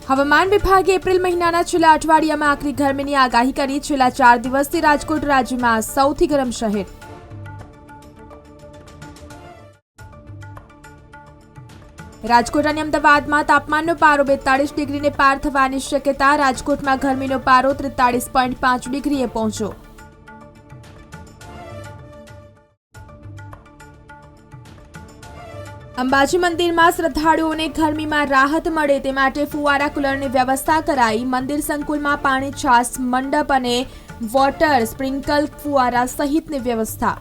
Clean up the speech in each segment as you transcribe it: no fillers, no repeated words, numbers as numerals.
હવામાન વિભાગે એપ્રિલ મહિનાના છેલ્લા અઠવાડિયામાં આકરી ગરમીની આગાહી કરી. છેલ્લા 4 દિવસથી રાજકોટ રાજ્યમાં સૌથી ગરમ શહેર. રાજકોટ અને અમદાવાદમાં તાપમાનનો પારો 42 ડિગ્રીને પાર થવાની શક્યતા. રાજકોટમાં ગરમીનો પારો 43.5 ડિગ્રીએ પહોંચ્યો. અંબાજી મંદિરમાં શ્રદ્ધાળુઓને ગરમીમાં રાહત મળે તે માટે ફુવારા કુલરની વ્યવસ્થા કરાઈ. મંદિર સંકુલમાં પાણી, છાસ, મંડપ અને વોટર સ્પ્રિંકલ ફુવારા સહિતની વ્યવસ્થા.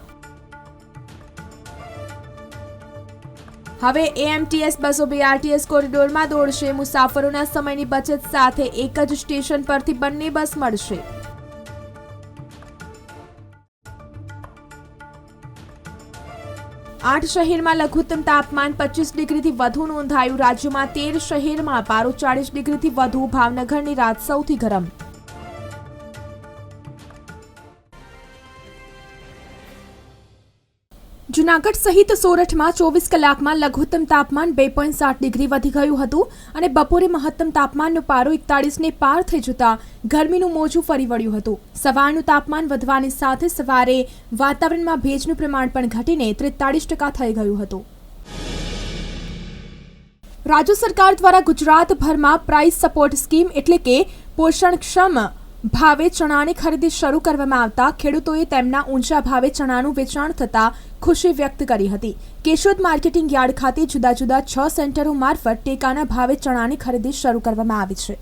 હવે એએમટીએસ બસો બીઆરટીએસ કોરિડોરમાં દોડશે. મુસાફરોના સમયની બચત સાથે એક જ સ્ટેશન પરથી બંને બસ મળશે. આઠ શહેરમાં લઘુત્તમ તાપમાન 25 ડિગ્રીથી વધુ નોંધાયું. રાજ્યમાં 13 શહેરમાં પારો 40 ડિગ્રીથી વધુ. ભાવનગરની રાત સૌથી ગરમ. જૂનાગઢ સહિત સોરઠમાં 24 કલાકમાં લઘુત્તમ તાપમાન 2.7 ડિગ્રી વધી ગયું હતું અને બપોરે મહત્તમ તાપમાનનો પારો 41ને પાર થઈ જતા ગરમીનું મોજું ફરી વળ્યું હતું. સવારનું તાપમાન વધવાની સાથે સવારે વાતાવરણમાં ભેજનું પ્રમાણ પણ ઘટીને 43% થઈ ગયું હતું. રાજ્ય સરકાર દ્વારા ગુજરાતભરમાં પ્રાઇસ સપોર્ટ સ્કીમ એટલે કે પોષણક્ષમ ભાવે ચણાની ખરીદી શરૂ કરવામાં આવતા ખેડૂતોએ તેમના ઊંચા ભાવે ચણાનું વેચાણ થતા ખુશી વ્યક્ત કરી હતી. કેશોદ માર્કેટિંગ યાર્ડ ખાતે જુદા જુદા 6 સેન્ટરો મારફત ટેકાના ભાવે ચણાની ખરીદી શરૂ કરવામાં આવી છે.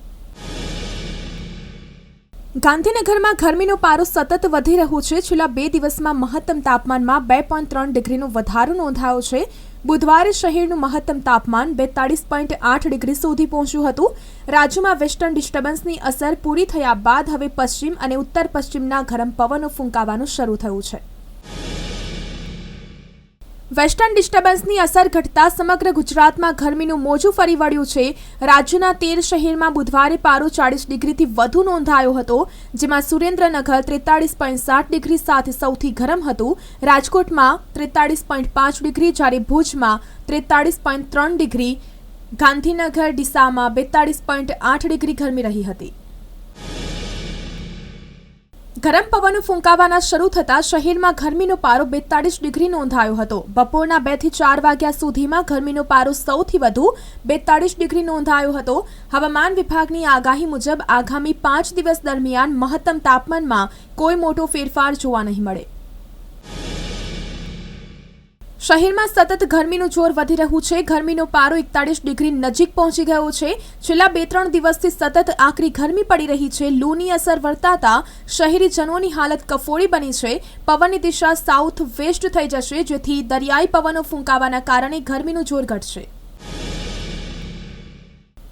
ગાંધીનગરમાં ગરમીનો પારો સતત વધી રહ્યો છે. છેલ્લા 2 દિવસમાં મહત્તમ તાપમાનમાં 2.3 ડિગ્રીનો વધારો નોંધાયો છે. બુધવારે શહેરનું મહત્તમ તાપમાન 42.8 ડિગ્રી સુધી પહોંચ્યું હતું. રાજ્યમાં વેસ્ટર્ન ડિસ્ટર્બન્સની અસર પૂરી થયા બાદ હવે પશ્ચિમ અને ઉત્તર પશ્ચિમના ગરમ પવનો ફૂંકાવાનું શરૂ થયું છે. વેસ્ટર્ન ડિસ્ટર્બન્સની અસર ઘટતા સમગ્ર ગુજરાતમાં ગરમીનું મોજું ફરી વળ્યું છે. રાજ્યના 13 શહેરમાં બુધવારે પારો 40 ડિગ્રીથી વધુ નોંધાયો હતો, જેમાં સુરેન્દ્રનગર 43.7 ડિગ્રી સાથે સૌથી ગરમ હતું. રાજકોટમાં 43.5 ડિગ્રી, જ્યારે ભુજમાં 43.3 ડિગ્રી, ગાંધીનગર ડીસામાં 42.8 ડિગ્રી ગરમી રહી હતી. ગરમ પવનો ફૂંકાવાના શરૂ થતાં શહેરમાં ગરમીનો પારો 42 ડિગ્રી નોંધાયો હતો. બપોરના 2 થી 4 વાગ્યા સુધીમાં ગરમીનો પારો સૌથી વધુ 42 ડિગ્રી નોંધાયો હતો. હવામાન વિભાગની આગાહી મુજબ આગામી 5 દિવસ દરમિયાન મહત્તમ તાપમાનમાં કોઈ મોટો ફેરફાર જોવા નહીં મળે. શહેરમાં સતત ગરમીનું જોર વધી રહ્યું છે. ગરમીનો પારો 41 ડિગ્રી નજીક પહોંચી ગયો છે. છેલ્લા 2-3 દિવસથી સતત આકરી ગરમી પડી રહી છે. લૂની અસર વર્તાતા શહેરીજનોની હાલત કફોડી બની છે. પવનની દિશા સાઉથ વેસ્ટ થઈ જશે, જેથી દરિયાઈ પવનો ફૂંકાવાના કારણે ગરમીનું જોર ઘટશે.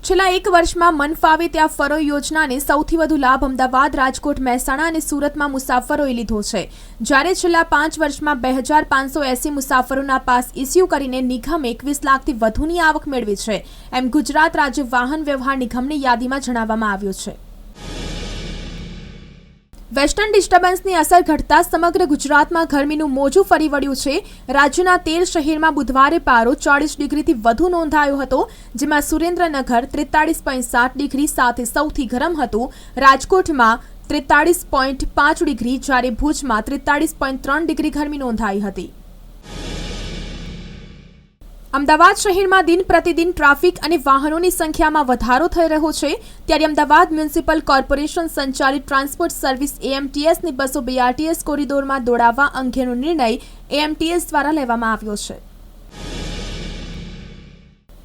છેલ્લા 1 વર્ષમાં મન ફાવે ત્યાં ફરો યોજનાને સૌથી વધુ લાભ અમદાવાદ, રાજકોટ, મહેસાણા અને સુરતમાં મુસાફરોએ લીધો છે. જ્યારે છેલ્લા 5 વર્ષમાં 2580 મુસાફરોના પાસ ઇસ્યુ કરીને નિગમ 21 લાખથી વધુની આવક મેળવી છે, એમ ગુજરાત રાજ્ય વાહન વ્યવહાર નિગમની યાદીમાં જણાવવામાં આવ્યું છે. વેસ્ટર્ન ડિસ્ટર્બન્સની અસર ઘટતા સમગ્ર ગુજરાતમાં ગરમીનું મોજું ફરી વળ્યું છે. રાજ્યના 13 શહેરમાં બુધવારે પારો 40 ડિગ્રીથી વધુ નોંધાયો હતો, જેમાં સુરેન્દ્રનગર 43.7 ડિગ્રી સાથે સૌથી ગરમ હતું. રાજકોટમાં 43.5 ડિગ્રી, જ્યારે ભુજમાં 43.3 ડિગ્રી ગરમી નોંધાઈ હતી. અમદાવાદ શહેરમાં દિન પ્રતિદિન ટ્રાફિક અને વાહનોની સંખ્યામાં વધારો થઈ રહ્યો છે. ત્યારે અમદાવાદ મ્યુનિસિપલ કોર્પોરેશન સંચાલિત ટ્રાન્સપોર્ટ સર્વિસ એએમટીએસની બસો બીઆરટીએસ કોરિડોરમાં દોડાવવા અંગેનો નિર્ણય એએમટીએસ દ્વારા લેવામાં આવ્યો છે.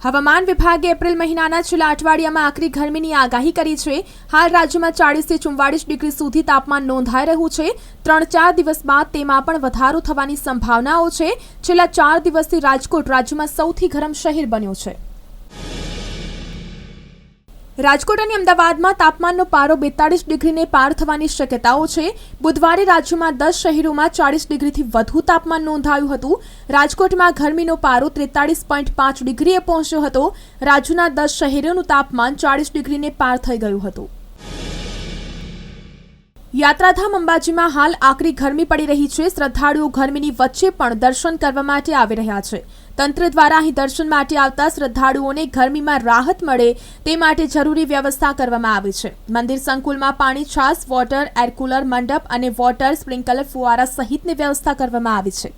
હવામાન વિભાગે એપ્રિલ મહિનાના છેલ્લા અઠવાડિયામાં આકરી ગરમીની આગાહી કરી છે. હાલ રાજ્યમાં 40 થી 44 ડિગ્રી સુધી તાપમાન નોંધાઈ રહ્યું છે. 3-4 દિવસ બાદ તેમાં પણ વધારો થવાની સંભાવનાઓ છે. છેલ્લા 4 દિવસથી રાજકોટ રાજ્યમાં સૌથી ગરમ શહેર બન્યું છે. રાજકોટ અને અમદાવાદમાં તાપમાનનો પારો 42 ડિગ્રીને પાર થવાની શક્યતાઓ છે. બુધવારે રાજ્યમાં 10 શહેરોમાં 40 ડિગ્રીથી વધુ તાપમાન નોંધાયું હતું. રાજકોટમાં ગરમીનો પારો 43.5 ડિગ્રીએ પહોંચ્યો હતો. રાજ્યના 10 શહેરોનું તાપમાન 40 ડિગ્રીને પાર થઈ ગયું હતું. યાત્રાધામ અંબાજીમાં હાલ આકરી ગરમી પડી રહી છે. શ્રદ્ધાળુઓ ગરમીની વચ્ચે પણ દર્શન કરવા માટે આવી રહ્યા છે. તંત્ર દ્વારા અહીં દર્શન માટે આવતા શ્રદ્ધાળુઓને ગરમીમાં રાહત મળે તે માટે જરૂરી વ્યવસ્થા કરવામાં આવી છે. મંદિર સંકુલમાં પાણી, છાશ, વોટર, એર કુલર, મંડપ અને વોટર સ્પ્રિંકલર ફુવારા સહિતની વ્યવસ્થા કરવામાં આવી છે.